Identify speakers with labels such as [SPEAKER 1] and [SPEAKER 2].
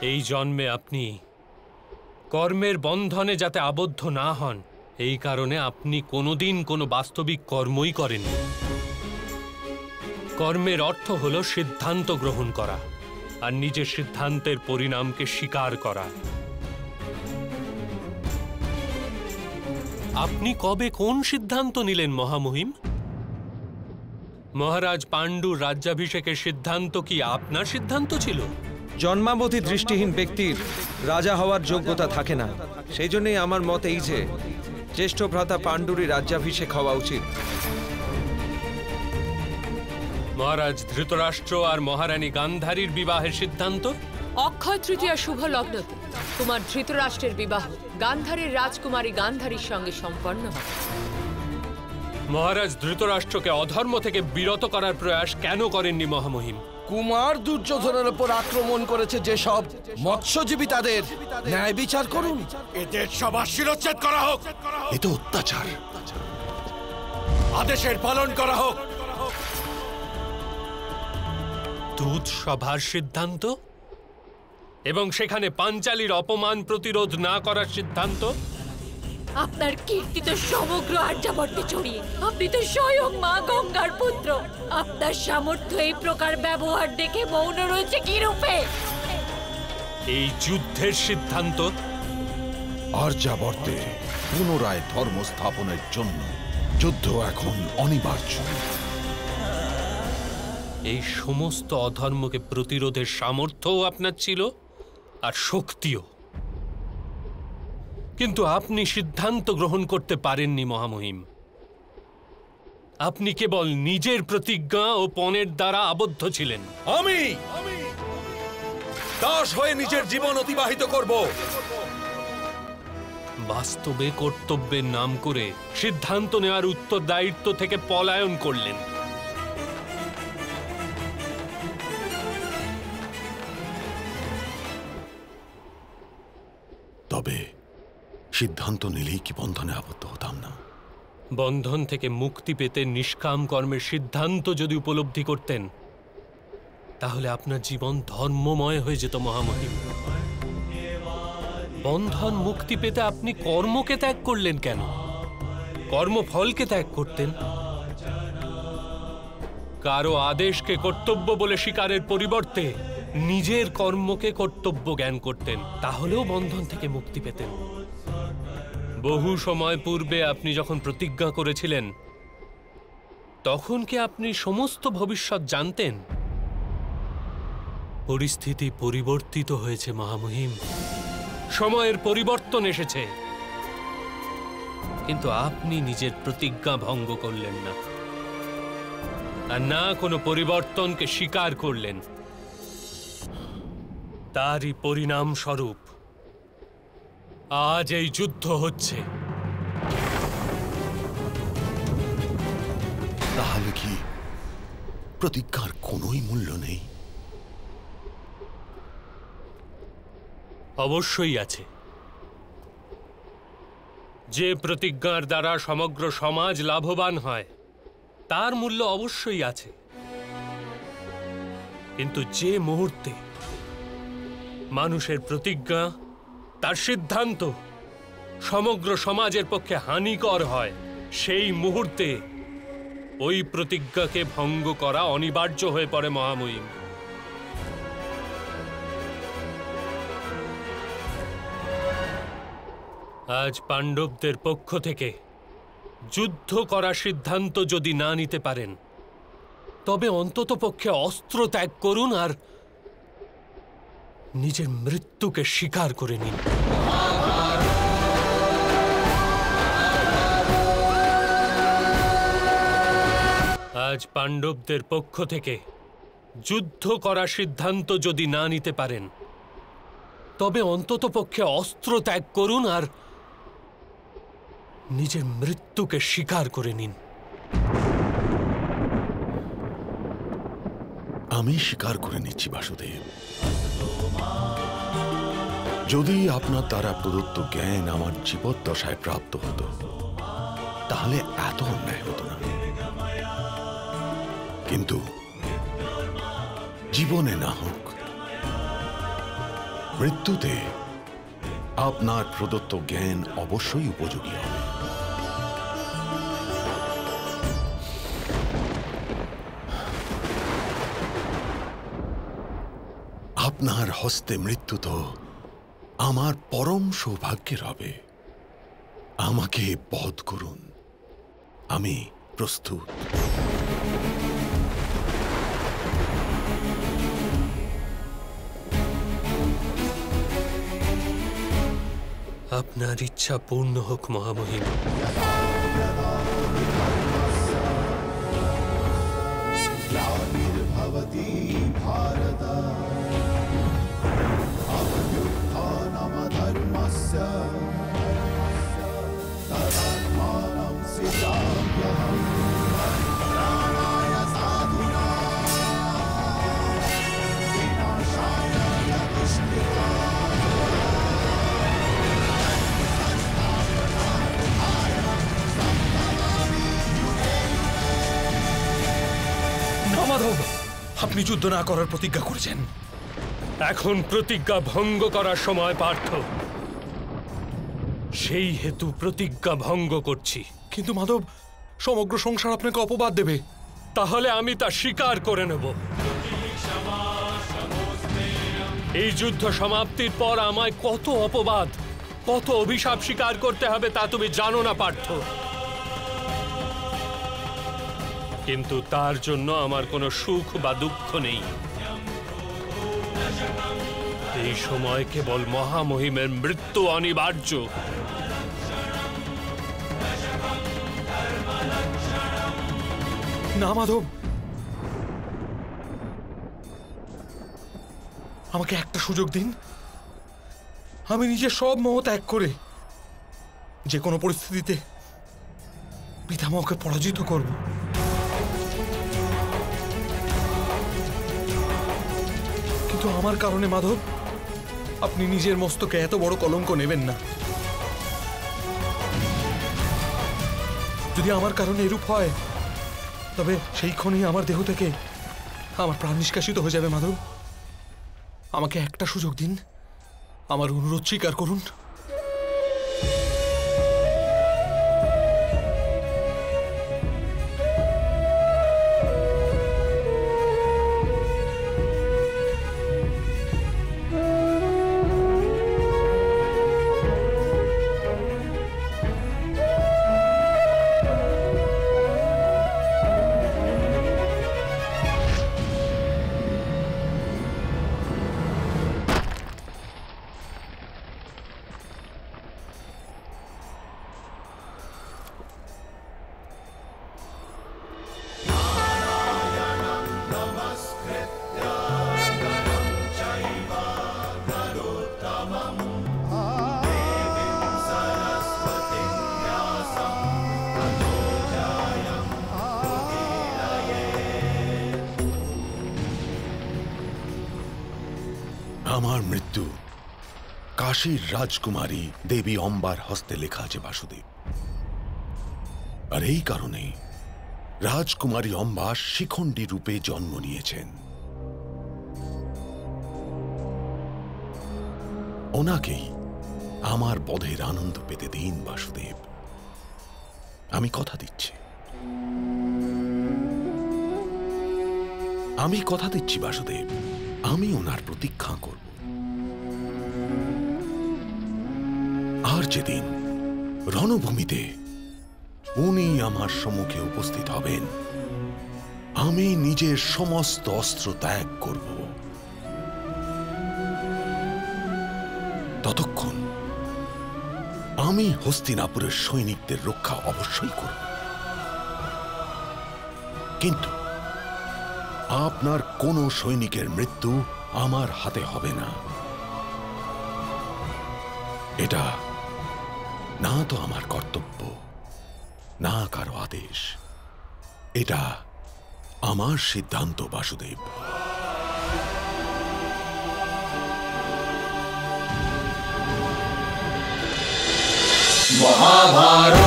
[SPEAKER 1] এই জন্মে আপনি কর্মের বন্ধনে যাতে আবদ্ধ না হন, এই কারণে আপনি কোনোদিন কোনো বাস্তবিক কর্মই করেননি। কর্মের অর্থ হলো সিদ্ধান্ত গ্রহণ করা আর নিজের সিদ্ধান্তের পরিণামকে স্বীকার করা। আপনি কবে কোন সিদ্ধান্ত নিলেন মহামহিম? মহারাজ পাণ্ডুর রাজ্যাভিষেকের সিদ্ধান্ত কি আপনার সিদ্ধান্ত ছিল?
[SPEAKER 2] জন্মাবধি দৃষ্টিহীন ব্যক্তির রাজা হওয়ার যোগ্যতা থাকে না। সেই জন্যই আমার মত এই যে জ্যেষ্ঠ ভ্রাতা পাণ্ডুরই রাজ্যাভিষেক হওয়া উচিত।
[SPEAKER 1] মহারাজ ধৃতরাষ্ট্র আর মহারানী গান্ধারীর বিবাহের সিদ্ধান্ত?
[SPEAKER 3] অক্ষয় তৃতীয়া শুভ লগ্নতে তোমার ধৃতরাষ্ট্রের বিবাহ গান্ধারীর রাজকুমারী গান্ধারীর সঙ্গে সম্পন্ন হয়।
[SPEAKER 1] মহারাজ ধৃতরাষ্ট্রকে অধর্ম থেকে বিরত করার প্রয়াস কেন করেননি মহামহিম?
[SPEAKER 4] কুমার দুর্যোধনের উপর আক্রমণ করেছে যেসব মৎস্যজীবী, তাদের ন্যায় বিচার করুন।
[SPEAKER 5] এদের সবার শিরচ্ছেদ করা হোক। এ তো অত্যাচার। আদেশের পালন করা হোক।
[SPEAKER 1] দূত সভার সিদ্ধান্ত এবং সেখানে পাঞ্চালীর অপমান প্রতিরোধ না করার সিদ্ধান্ত?
[SPEAKER 3] আপনার কীর্তি তো সমগ্র আর্যাবর্তে ছড়িয়ে। আপনি তো স্বয়ং মা গঙ্গার পুত্র। আপনার সামর্থ্য এই প্রকার ব্যবহার দেখে মৌন রয়েছে কি রূপে?
[SPEAKER 1] এই যুদ্ধের সিদ্ধান্ত?
[SPEAKER 5] আর্যাবর্তে পুনরায় ধর্ম স্থাপনের জন্য যুদ্ধ এখন অনিবার্য।
[SPEAKER 1] এই সমস্ত অধর্মকে প্রতিরোধের সামর্থ্যও আপনার ছিল আর শক্তিও, কিন্তু আপনি সিদ্ধান্ত গ্রহণ করতে পারেননি মহামহিম। আপনি কেবল নিজের প্রতিজ্ঞা ও পণের দ্বারা আবদ্ধ ছিলেন।
[SPEAKER 2] আমি দাস হয়ে নিজের জীবন অতিবাহিত করব।
[SPEAKER 1] বাস্তবে কর্তব্যের নাম করে সিদ্ধান্ত নেওয়ার উত্তরদায়িত্ব থেকে পলায়ন করলেন।
[SPEAKER 5] তবে সিদ্ধান্ত নিলেই কি বন্ধনে আবদ্ধ হতাম না?
[SPEAKER 1] বন্ধন থেকে মুক্তি পেতে নিষ্কাম কর্মের সিদ্ধান্ত যদি উপলব্ধি করতেন, তাহলে আপনার জীবন ধর্মময় হয়ে যেত মহামহিম। বন্ধন মুক্তি পেতে আপনি কর্মকে ত্যাগ করলেন কেন? কর্মফলকে ত্যাগ করতেন। কারো আদেশকে কর্তব্য বলে স্বীকারের পরিবর্তে নিজের কর্মকে কর্তব্য জ্ঞান করতেন, তাহলেও বন্ধন থেকে মুক্তি পেতেন। বহু সময় পূর্বে আপনি যখন প্রতিজ্ঞা করেছিলেন, তখন কি আপনি সমস্ত ভবিষ্যৎ জানতেন? পরিস্থিতি পরিবর্তিত হয়েছে মহামহিম, সময়ের পরিবর্তন এসেছে, কিন্তু আপনি নিজের প্রতিজ্ঞা ভঙ্গ করলেন না, আর না কোনো পরিবর্তনকে স্বীকার করলেন। তারই পরিণাম স্বরূপ আজ এই যুদ্ধ হচ্ছে।
[SPEAKER 5] তাহলে কি প্রতিজ্ঞার কোনোই মূল্য নেই?
[SPEAKER 1] অবশ্যই আছে। যে প্রতিজ্ঞার দ্বারা সমগ্র সমাজ লাভবান হয়, তার মূল্য অবশ্যই আছে। কিন্তু যে মুহূর্তে মানুষের প্রতিজ্ঞা, তার সিদ্ধান্ত সমগ্র সমাজের পক্ষে হানিকর হয়, সেই মুহূর্তে ওই প্রতিজ্ঞাকে ভঙ্গ করা অনিবার্য হয়ে পড়ে মহামহিম। আজ পাণ্ডবদের পক্ষ থেকে যুদ্ধ করার সিদ্ধান্ত যদি না নিতে পারেন, তবে অন্ততপক্ষে অস্ত্র ত্যাগ করুন আর নিজের মৃত্যুকে স্বীকার করে নিন। আজ পাণ্ডবদের পক্ষ থেকে যুদ্ধ করার সিদ্ধান্ত যদি না নিতে পারেন, তবে অন্ততপক্ষে অস্ত্র ত্যাগ করুন আর নিজের মৃত্যুকে স্বীকার করে নিন।
[SPEAKER 5] আমি স্বীকার করে নিচ্ছি বাসুদেব। যদি আপনার দ্বারা প্রদত্ত জ্ঞান আমার জীবদ্দশায় প্রাপ্ত হতো, তাহলে এত অন্যায় হতো না। কিন্তু জীবনে না হোক, মৃত্যুতে আপনার প্রদত্ত জ্ঞান অবশ্যই উপযোগী হবে। আপনার হস্তে মৃত্যু তো আমার পরম সৌভাগ্যের হবে। আমাকে বধ করুন, আমি প্রস্তুত।
[SPEAKER 1] আপনার ইচ্ছা পূর্ণ হোক মহামহিম।
[SPEAKER 2] মাধব, আপনি যুদ্ধ না করার প্রতিজ্ঞা করেছেন।
[SPEAKER 1] এখন প্রতিজ্ঞা ভঙ্গ করার সময় পার্থ, সেই হেতু প্রতিজ্ঞা ভঙ্গ করছি।
[SPEAKER 2] কিন্তু মাধব, সমগ্র সংসার আপনাকে অপবাদ দেবে।
[SPEAKER 1] তাহলে আমি তা স্বীকার করে নেব। এই যুদ্ধ সমাপ্তির পর আমায় কত অপবাদ, কত অভিশাপ স্বীকার করতে হবে তা তুমি জানো না পার্থ। কিন্তু তার জন্য আমার কোনো সুখ বা দুঃখ নেই। এই সময় কেবল মহামহিমের মৃত্যু অনিবার্য।
[SPEAKER 2] না মাধব, আমাকে একটা সুযোগ দিন। আমি নিজের সব মোহ ত্যাগ করে যে কোনো পরিস্থিতিতে পিতামহকে পরাজিত করব। কিন্তু আমার কারণে মাধব, আপনি নিজের মস্তকে এত বড় কলঙ্ক নেবেন না। যদি আমার কারণে এরূপ হয়, তবে সেই ক্ষণেই আমার দেহ থেকে আমার প্রাণ নিষ্কাশিত হয়ে যাবে। মাধব, আমাকে একটা সুযোগ দিন, আমার অনুরোধ স্বীকার করুন।
[SPEAKER 5] আমার মৃত্যু কাশীর রাজকুমারী দেবী অম্বার হস্তে লেখা আছে বাসুদেব। আর এই কারণে রাজকুমারী অম্বা শিখণ্ডী রূপে জন্ম নিয়েছেন। ওনাকেই আমার বধের আনন্দ পেতে দিন বাসুদেব। আমি কথা দিচ্ছি, বাসুদেব, আমি ওনার প্রতীক্ষা করব। আর যেদিন রণভূমিতে উনি আমার সম্মুখে উপস্থিত হবেন, আমি নিজের সমস্ত অস্ত্র ত্যাগ করব। ততক্ষণ আমি হস্তিনাপুরের সৈনিকদের রক্ষা অবশ্যই করব। কিন্তু আপনার কোন সৈনিকের মৃত্যু আমার হাতে হবে না। এটা না তো আমার কর্তব্য, না কারো আদেশ। এটা আমার সিদ্ধান্ত বাসুদেব।
[SPEAKER 6] মহাভারত।